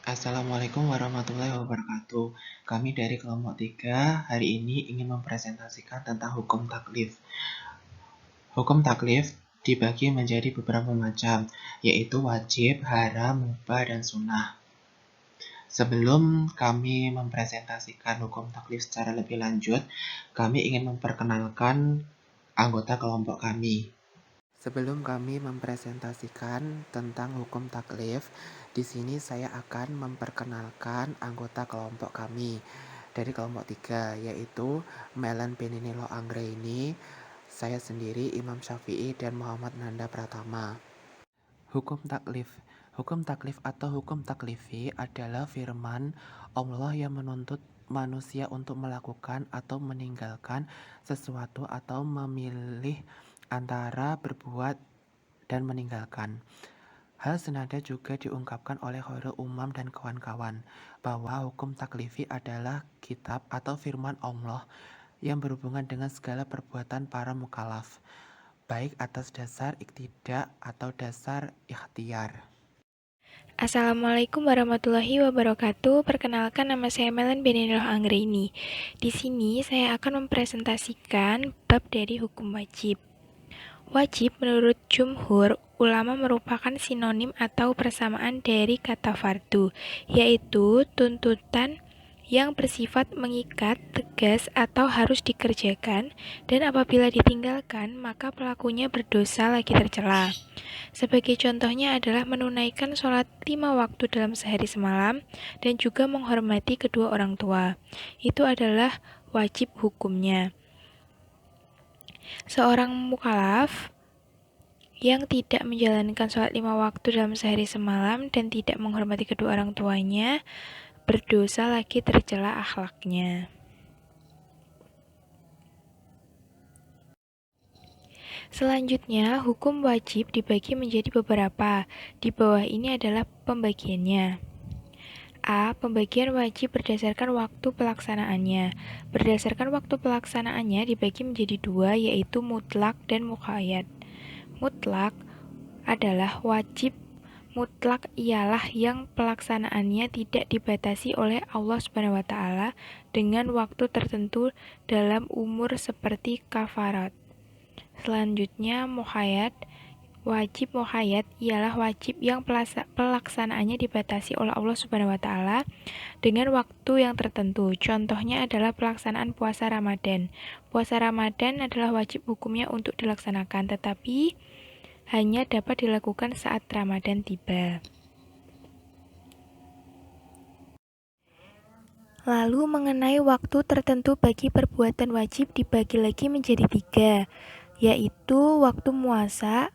Assalamualaikum warahmatullahi wabarakatuh. Kami dari kelompok 3 hari ini ingin mempresentasikan tentang hukum taklif. Hukum taklif dibagi menjadi beberapa macam, yaitu wajib, haram, mubah, dan sunnah. Sebelum kami mempresentasikan hukum taklif secara lebih lanjut, kami ingin memperkenalkan anggota kelompok kami. Sebelum kami mempresentasikan tentang hukum taklif, di sini saya akan memperkenalkan anggota kelompok kami dari kelompok 3, yaitu Melen Beninilo Anggraini, saya sendiri Imam Syafi'i, dan Muhammad Nanda Pratama. Hukum taklif. Hukum taklif atau hukum taklifi adalah firman Allah yang menuntut manusia untuk melakukan atau meninggalkan sesuatu atau memilih antara berbuat dan meninggalkan. Hal senada juga diungkapkan oleh Khairul Umam dan kawan-kawan, bahwa hukum taklifi adalah kitab atau firman Allah yang berhubungan dengan segala perbuatan para mukallaf, baik atas dasar iktidak atau dasar ikhtiar. Assalamualaikum warahmatullahi wabarakatuh. Perkenalkan, nama saya Melen Beninilo Anggraini. Di sini saya akan mempresentasikan bab dari hukum wajib. Wajib menurut jumhur ulama merupakan sinonim atau persamaan dari kata fardu, yaitu tuntutan yang bersifat mengikat, tegas, atau harus dikerjakan, dan apabila ditinggalkan, maka pelakunya berdosa lagi tercela. Sebagai contohnya adalah menunaikan sholat 5 waktu dalam sehari semalam, dan juga menghormati kedua orang tua. Itu adalah wajib hukumnya. Seorang mukallaf yang tidak menjalankan sholat 5 waktu dalam sehari semalam dan tidak menghormati kedua orang tuanya, berdosa lagi tercela akhlaknya. Selanjutnya, hukum wajib dibagi menjadi beberapa. Di bawah ini adalah pembagiannya. A. Pembagian wajib berdasarkan waktu pelaksanaannya. Berdasarkan waktu pelaksanaannya dibagi menjadi dua, yaitu mutlak dan muqayyad. Mutlak adalah wajib mutlak ialah yang pelaksanaannya tidak dibatasi oleh Allah Subhanahu wa taala dengan waktu tertentu dalam umur seperti kafarat. Selanjutnya muqayyad. Wajib muqayyad ialah wajib yang pelaksanaannya dibatasi oleh Allah Subhanahu wa taala dengan waktu yang tertentu. Contohnya adalah pelaksanaan puasa Ramadan. Puasa Ramadan adalah wajib hukumnya untuk dilaksanakan, tetapi hanya dapat dilakukan saat Ramadan tiba. Lalu mengenai waktu tertentu bagi perbuatan wajib dibagi lagi menjadi 3, yaitu waktu muasa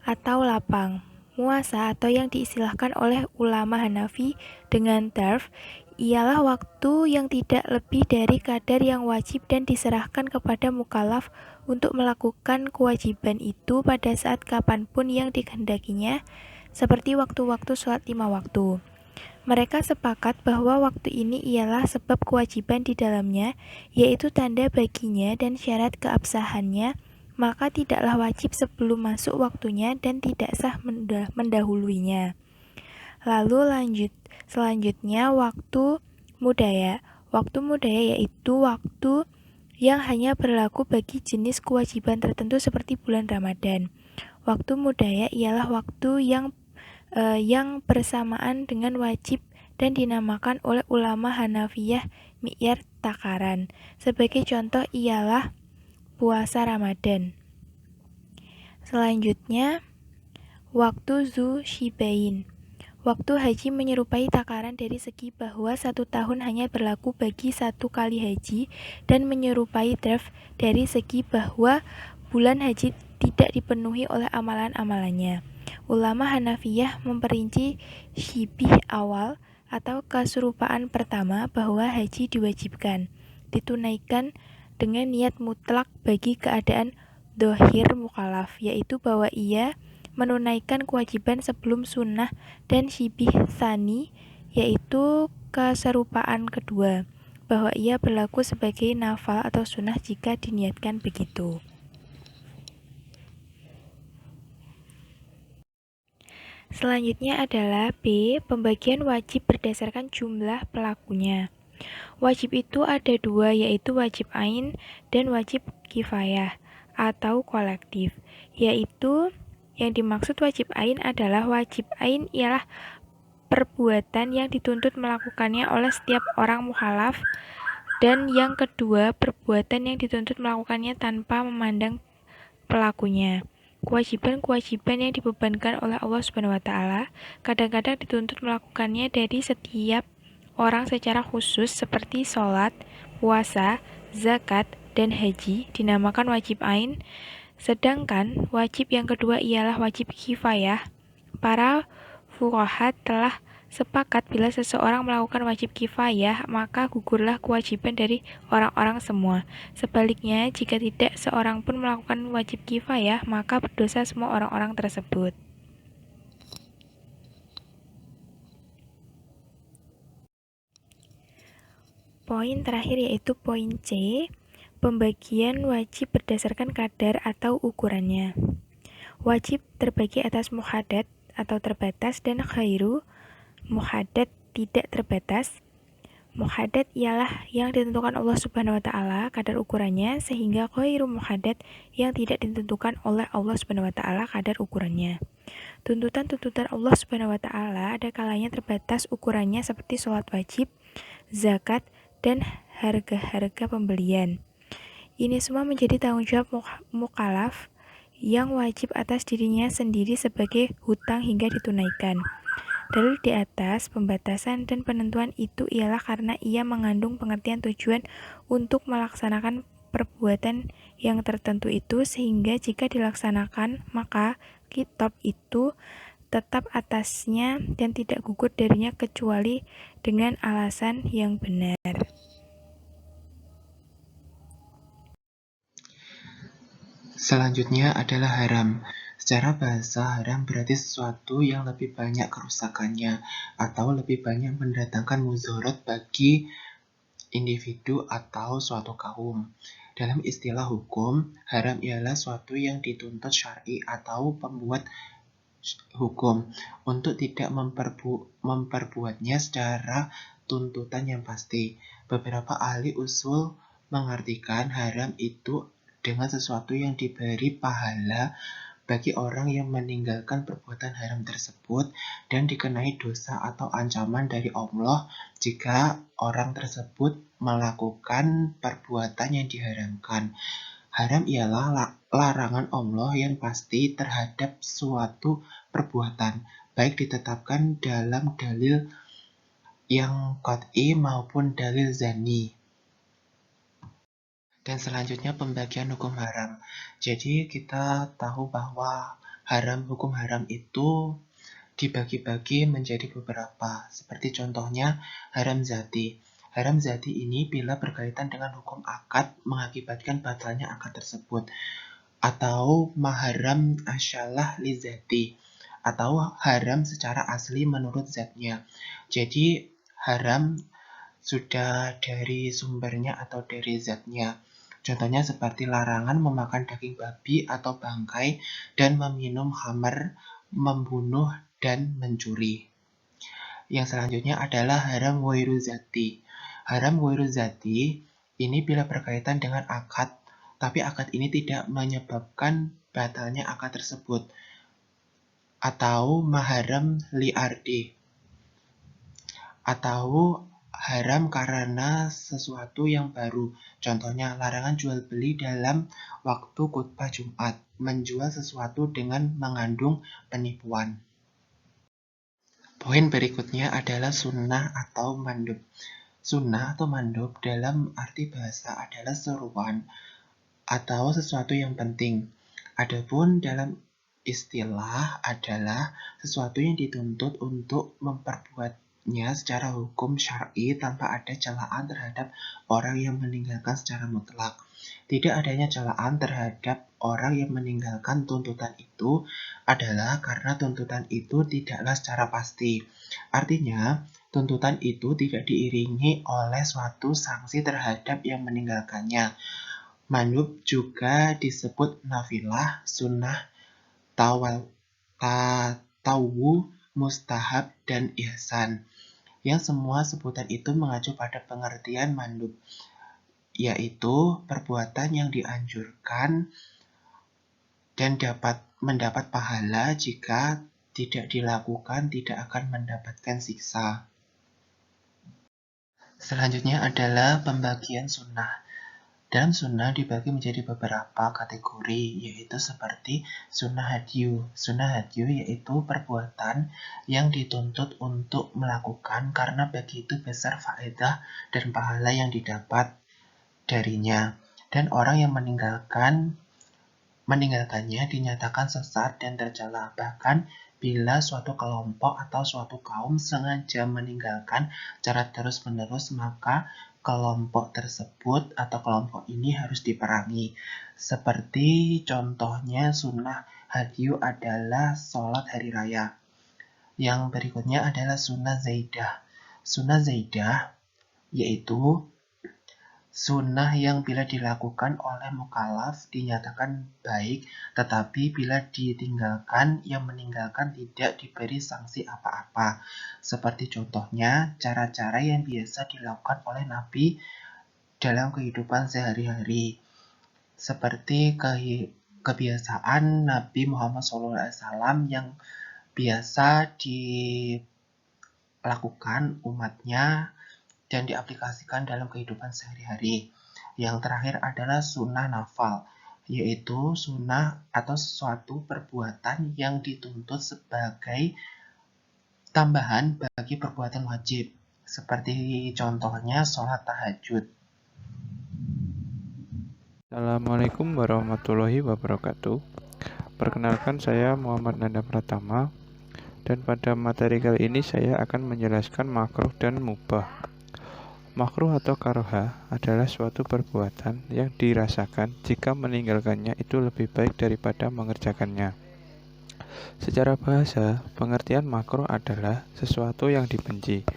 atau lapang. Muasa atau yang diistilahkan oleh ulama Hanafi dengan darf ialah waktu yang tidak lebih dari kadar yang wajib dan diserahkan kepada mukallaf untuk melakukan kewajiban itu pada saat kapanpun yang dikehendakinya, seperti waktu-waktu sholat 5 waktu. Mereka sepakat bahwa waktu ini ialah sebab kewajiban di dalamnya, yaitu tanda baginya dan syarat keabsahannya, maka tidaklah wajib sebelum masuk waktunya dan tidak sah mendahuluinya. Lalu selanjutnya waktu mudaya. Waktu mudaya yaitu waktu yang hanya berlaku bagi jenis kewajiban tertentu seperti bulan Ramadan. Waktu mudaya ialah waktu yang bersamaan dengan wajib dan dinamakan oleh ulama Hanafiyah mi'yar takaran. Sebagai contoh ialah puasa Ramadan. Selanjutnya, waktu Dzu Syibain. Waktu haji menyerupai takaran dari segi bahwa 1 tahun hanya berlaku bagi 1 kali haji, dan menyerupai darf dari segi bahwa bulan haji tidak dipenuhi oleh amalan-amalannya. Ulama Hanafiyah memperinci syibih awal atau keserupaan pertama bahwa haji diwajibkan, ditunaikan dengan niat mutlak bagi keadaan dhohir mukallaf, yaitu bahwa ia menunaikan kewajiban sebelum sunnah, dan syibih tsani yaitu keserupaan kedua, bahwa ia berlaku sebagai nafal atau sunnah jika diniatkan begitu. Selanjutnya adalah B. Pembagian wajib berdasarkan jumlah pelakunya. Wajib itu ada dua, yaitu wajib ain dan wajib kifayah atau kolektif. Yaitu yang dimaksud wajib ain adalah wajib ain ialah perbuatan yang dituntut melakukannya oleh setiap orang mukhalaf, dan yang kedua perbuatan yang dituntut melakukannya tanpa memandang pelakunya. Kewajiban-kewajiban yang dibebankan oleh Allah Subhanahu wa taala kadang-kadang dituntut melakukannya dari setiap orang secara khusus seperti sholat, puasa, zakat, dan haji dinamakan wajib ain. Sedangkan wajib yang kedua ialah wajib kifayah. Para fuqaha telah sepakat bila seseorang melakukan wajib kifayah, maka gugurlah kewajiban dari orang-orang semua. Sebaliknya, jika tidak seorang pun melakukan wajib kifayah, maka berdosa semua orang-orang tersebut. Poin terakhir yaitu poin C, pembagian wajib berdasarkan kadar atau ukurannya. Wajib terbagi atas muhadad atau terbatas dan khairu muhadad tidak terbatas. Muhadad ialah yang ditentukan Allah Subhanahu wa taala kadar ukurannya, sehingga khairu muhadad yang tidak ditentukan oleh Allah Subhanahu wa taala kadar ukurannya. Tuntutan-tuntutan Allah Subhanahu wa taala ada kalanya terbatas ukurannya seperti sholat wajib, zakat, dan harga-harga pembelian. Ini semua menjadi tanggung jawab mukallaf yang wajib atas dirinya sendiri sebagai hutang hingga ditunaikan. Dalil di atas pembatasan dan penentuan itu ialah karena ia mengandung pengertian tujuan untuk melaksanakan perbuatan yang tertentu itu, sehingga jika dilaksanakan maka kitab itu tetap atasnya dan tidak gugur darinya kecuali dengan alasan yang benar. Selanjutnya adalah haram. Secara bahasa, haram berarti sesuatu yang lebih banyak kerusakannya atau lebih banyak mendatangkan mudarat bagi individu atau suatu kaum. Dalam istilah hukum, haram ialah suatu yang dituntut syar'i atau pembuat hukum untuk tidak memperbuatnya secara tuntutan yang pasti. Beberapa ahli usul mengartikan haram itu dengan sesuatu yang diberi pahala bagi orang yang meninggalkan perbuatan haram tersebut dan dikenai dosa atau ancaman dari Allah jika orang tersebut melakukan perbuatan yang diharamkan. Haram ialah larangan Allah yang pasti terhadap suatu perbuatan, baik ditetapkan dalam dalil yang qat'i maupun dalil zanni. Dan selanjutnya pembagian hukum haram. Jadi kita tahu bahwa hukum haram itu dibagi-bagi menjadi beberapa. Seperti contohnya haram zati. Haram zati ini bila berkaitan dengan hukum akad mengakibatkan batalnya akad tersebut. Atau maharam asyalah li zati. Atau haram secara asli menurut zatnya. Jadi haram sudah dari sumbernya atau dari zatnya. Contohnya seperti larangan memakan daging babi atau bangkai dan meminum khamar, membunuh, dan mencuri. Yang selanjutnya adalah haram ghairu zati. Haram ghairu zati ini bila berkaitan dengan akad, tapi akad ini tidak menyebabkan batalnya akad tersebut. Atau maharam li ardi. Atau haram karena sesuatu yang baru. Contohnya larangan jual beli dalam waktu khutbah Jumat, menjual sesuatu dengan mengandung penipuan. Poin berikutnya adalah sunnah atau mandub. Sunnah atau mandub dalam arti bahasa adalah seruan atau sesuatu yang penting. Adapun dalam istilah adalah sesuatu yang dituntut untuk memperbuatnya secara hukum syar'i tanpa ada celaan terhadap orang yang meninggalkan secara mutlak. Tidak adanya celaan terhadap orang yang meninggalkan tuntutan itu adalah karena tuntutan itu tidaklah secara pasti. Artinya, tuntutan itu tidak diiringi oleh suatu sanksi terhadap yang meninggalkannya. Mandub juga disebut nafilah, sunnah, tawwu, mustahab, dan ihsan. Yang semua sebutan itu mengacu pada pengertian mandub, yaitu perbuatan yang dianjurkan dan dapat mendapat pahala. Jika tidak dilakukan, tidak akan mendapatkan siksa. Selanjutnya adalah pembagian sunnah. Dalam sunnah dibagi menjadi beberapa kategori, yaitu seperti sunnah hadyu. Sunnah hadyu yaitu perbuatan yang dituntut untuk melakukan karena begitu besar faedah dan pahala yang didapat darinya. Dan orang yang meninggalkannya dinyatakan sesat dan tercela. Bahkan bila suatu kelompok atau suatu kaum sengaja meninggalkan cara terus-menerus, maka kelompok tersebut atau kelompok ini harus diperangi. Seperti contohnya sunnah hadyu adalah sholat hari raya. Yang berikutnya adalah sunnah zaidah. Sunnah zaidah yaitu sunnah yang bila dilakukan oleh mukallaf dinyatakan baik, tetapi bila ditinggalkan, yang meninggalkan tidak diberi sanksi apa-apa. Seperti contohnya, cara-cara yang biasa dilakukan oleh Nabi dalam kehidupan sehari-hari. Seperti kebiasaan Nabi Muhammad SAW yang biasa dilakukan umatnya dan diaplikasikan dalam kehidupan sehari-hari. Yang terakhir adalah sunnah nafal, yaitu sunnah atau suatu perbuatan yang dituntut sebagai tambahan bagi perbuatan wajib, seperti contohnya sholat tahajud. Assalamualaikum warahmatullahi wabarakatuh. Perkenalkan, saya Muhammad Nanda Pratama, dan pada materi kali ini saya akan menjelaskan makruh dan mubah. Makruh atau karoha adalah suatu perbuatan yang dirasakan jika meninggalkannya itu lebih baik daripada mengerjakannya. Secara bahasa, pengertian makruh adalah sesuatu yang dibenci,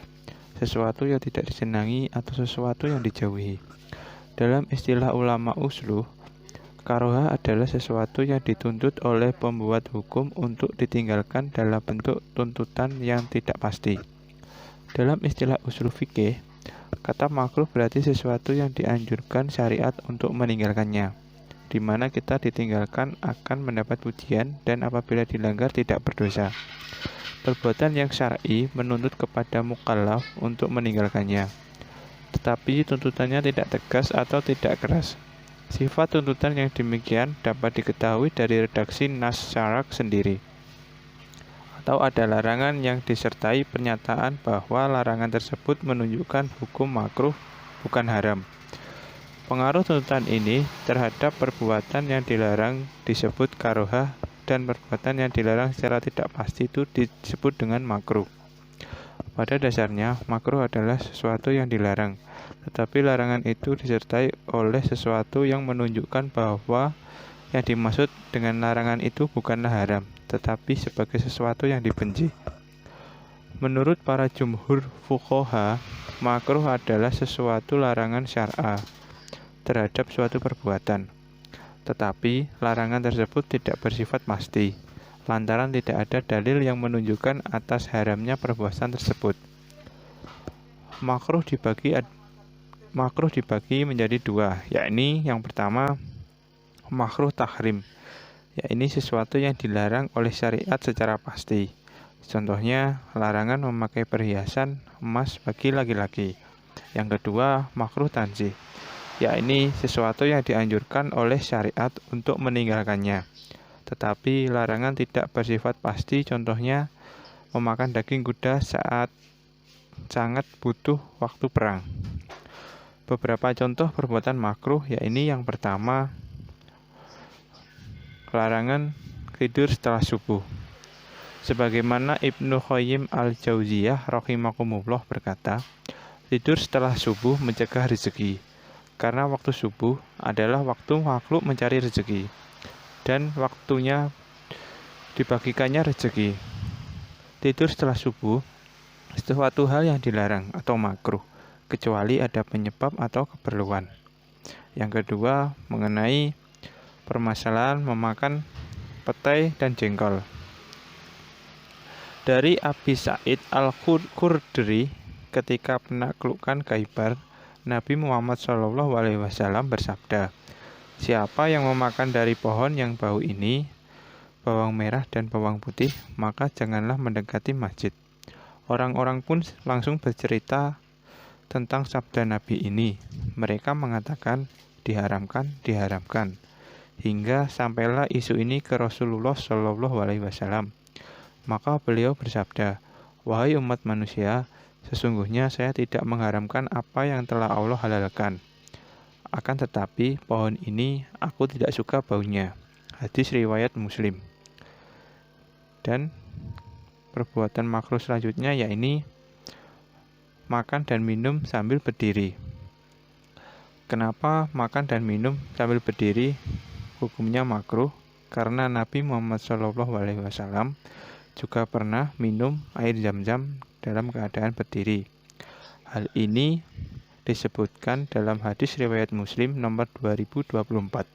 sesuatu yang tidak disenangi, atau sesuatu yang dijauhi. Dalam istilah ulama usluh, karoha adalah sesuatu yang dituntut oleh pembuat hukum untuk ditinggalkan dalam bentuk tuntutan yang tidak pasti. Dalam istilah usul fikih, kata makruh berarti sesuatu yang dianjurkan syariat untuk meninggalkannya, di mana kita ditinggalkan akan mendapat pujian dan apabila dilanggar tidak berdosa. Perbuatan yang syar'i menuntut kepada mukallaf untuk meninggalkannya, tetapi tuntutannya tidak tegas atau tidak keras. Sifat tuntutan yang demikian dapat diketahui dari redaksi nas syarak sendiri, atau ada larangan yang disertai pernyataan bahwa larangan tersebut menunjukkan hukum makruh, bukan haram. Pengaruh tuntutan ini terhadap perbuatan yang dilarang disebut karohah, dan perbuatan yang dilarang secara tidak pasti itu disebut dengan makruh. Pada dasarnya, makruh adalah sesuatu yang dilarang, tetapi larangan itu disertai oleh sesuatu yang menunjukkan bahwa yang dimaksud dengan larangan itu bukanlah haram, tetapi sebagai sesuatu yang dibenci. Menurut para jumhur fuqaha, makruh adalah sesuatu larangan syar'a terhadap suatu perbuatan, tetapi larangan tersebut tidak bersifat pasti, lantaran tidak ada dalil yang menunjukkan atas haramnya perbuatan tersebut. Makruh dibagi menjadi dua, yakni yang pertama makruh tahrim, yakni sesuatu yang dilarang oleh syariat secara pasti. Contohnya larangan memakai perhiasan emas bagi laki-laki. Yang kedua makruh tanzih, yakni sesuatu yang dianjurkan oleh syariat untuk meninggalkannya, tetapi larangan tidak bersifat pasti. Contohnya memakan daging kuda saat sangat butuh waktu perang. Beberapa contoh perbuatan makruh, yakni yang pertama larangan tidur setelah subuh. Sebagaimana Ibnu Qayyim al-Jauziyah rahimakumullah berkata, tidur setelah subuh mencegah rezeki, karena waktu subuh adalah waktu makhluk mencari rezeki, dan waktunya dibagikannya rezeki. Tidur setelah subuh sesuatu hal yang dilarang atau makruh, kecuali ada penyebab atau keperluan. Yang kedua, mengenai permasalahan memakan petai dan jengkol. Dari Abi Sa'id Al-Khudri, ketika menaklukkan Khaibar, Nabi Muhammad SAW bersabda, "Siapa yang memakan dari pohon yang bau ini, bawang merah dan bawang putih, maka janganlah mendekati masjid." Orang-orang pun langsung bercerita tentang sabda Nabi ini. Mereka mengatakan, diharamkan, diharamkan. Hingga sampailah isu ini ke Rasulullah SAW. Maka beliau bersabda, "Wahai umat manusia, sesungguhnya saya tidak mengharamkan apa yang telah Allah halalkan. Akan tetapi pohon ini aku tidak suka baunya." Hadis riwayat Muslim. Dan perbuatan makruh selanjutnya yakni makan dan minum sambil berdiri. Kenapa makan dan minum sambil berdiri hukumnya makruh? Karena Nabi Muhammad SAW juga pernah minum air zam-zam dalam keadaan berdiri. Hal ini disebutkan dalam hadis riwayat Muslim nomor 2024.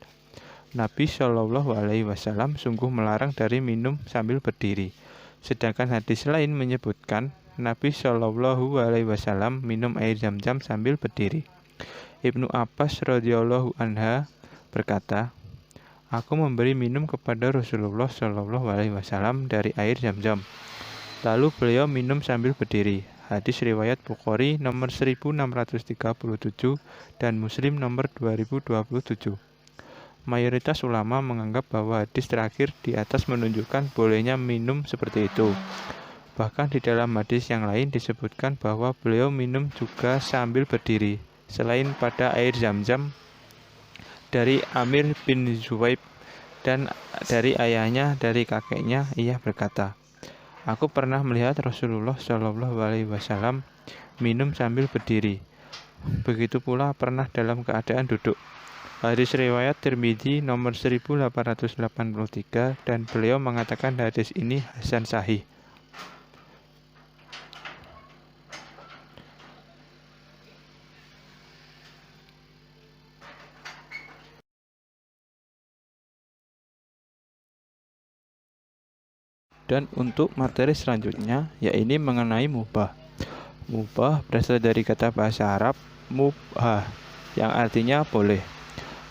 Nabi SAW sungguh melarang dari minum sambil berdiri. Sedangkan hadis lain menyebutkan Nabi SAW minum air zam-zam sambil berdiri. Ibnu Abbas radhiyallahu anha berkata, "Aku memberi minum kepada Rasulullah SAW dari air zam-zam. Lalu beliau minum sambil berdiri." Hadis riwayat Bukhari nomor 1637 dan Muslim nomor 2027. Mayoritas ulama menganggap bahwa hadis terakhir di atas menunjukkan bolehnya minum seperti itu. Bahkan di dalam hadis yang lain disebutkan bahwa beliau minum juga sambil berdiri. Selain pada air zam-zam dari Amir bin Zuwaib dan dari ayahnya, dari kakeknya, ia berkata, "Aku pernah melihat Rasulullah SAW minum sambil berdiri. Begitu pula pernah dalam keadaan duduk." Hadis riwayat Tirmidzi nomor 1883 dan beliau mengatakan hadis ini hasan sahih. Dan untuk materi selanjutnya, yaitu mengenai mubah. Mubah berasal dari kata bahasa Arab mubah, yang artinya boleh.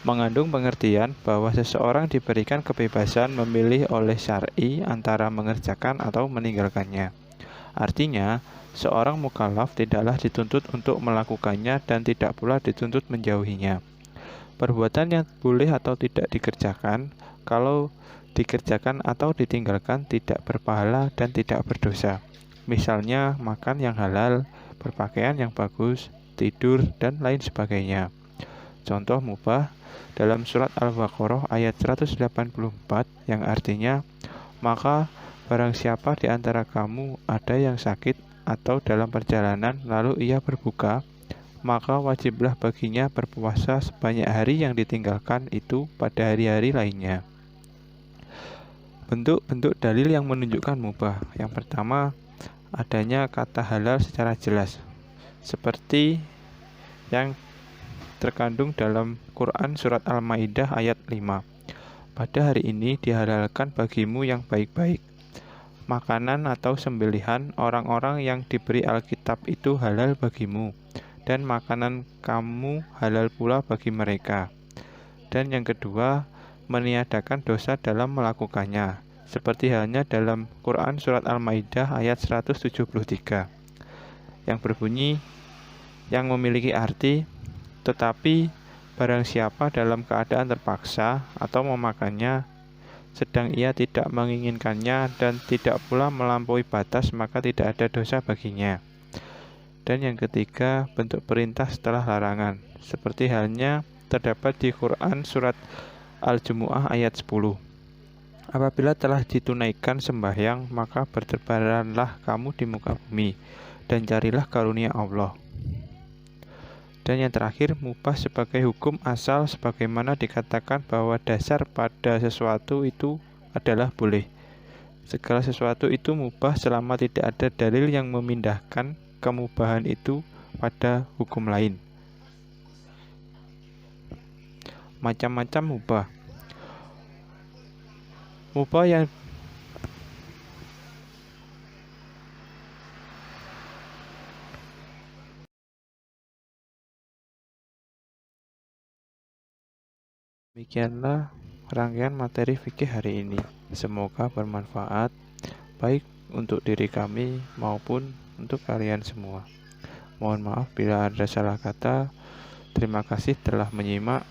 Mengandung pengertian bahwa seseorang diberikan kebebasan memilih oleh syar'i antara mengerjakan atau meninggalkannya. Artinya, seorang mukallaf tidaklah dituntut untuk melakukannya dan tidak pula dituntut menjauhinya. Perbuatan yang boleh atau tidak dikerjakan, kalau dikerjakan atau ditinggalkan tidak berpahala dan tidak berdosa. Misalnya makan yang halal, berpakaian yang bagus, tidur, dan lain sebagainya. Contoh mubah dalam surat Al-Baqarah ayat 184 yang artinya, "Maka barang siapa di antara kamu ada yang sakit atau dalam perjalanan lalu ia berbuka, maka wajiblah baginya berpuasa sebanyak hari yang ditinggalkan itu pada hari-hari lainnya." Bentuk-bentuk dalil yang menunjukkan mubah. Yang pertama, adanya kata halal secara jelas, seperti yang terkandung dalam Quran surat Al-Maidah ayat 5. "Pada hari ini dihalalkan bagimu yang baik-baik. Makanan atau sembelihan orang-orang yang diberi Alkitab itu halal bagimu, dan makanan kamu halal pula bagi mereka." Dan yang kedua, meniadakan dosa dalam melakukannya, seperti halnya dalam Quran surat Al-Maidah ayat 173 yang berbunyi, yang memiliki arti, "Tetapi barang siapa dalam keadaan terpaksa atau memakannya sedang ia tidak menginginkannya dan tidak pula melampaui batas, maka tidak ada dosa baginya." Dan yang ketiga, bentuk perintah setelah larangan, seperti halnya terdapat di Quran surat Al-Jumu'ah ayat 10. "Apabila telah ditunaikan sembahyang, maka bertebaranlah kamu di muka bumi, dan carilah karunia Allah." Dan yang terakhir, mubah sebagai hukum asal sebagaimana dikatakan bahwa dasar pada sesuatu itu adalah boleh. Segala sesuatu itu mubah selama tidak ada dalil yang memindahkan kemubahan itu pada hukum lain. Macam-macam mubah. Mubah Demikianlah rangkaian materi fikih hari ini. Semoga bermanfaat baik untuk diri kami maupun untuk kalian semua. Mohon maaf bila ada salah kata. Terima kasih telah menyimak.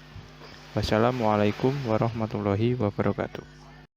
Wassalamualaikum warahmatullahi wabarakatuh.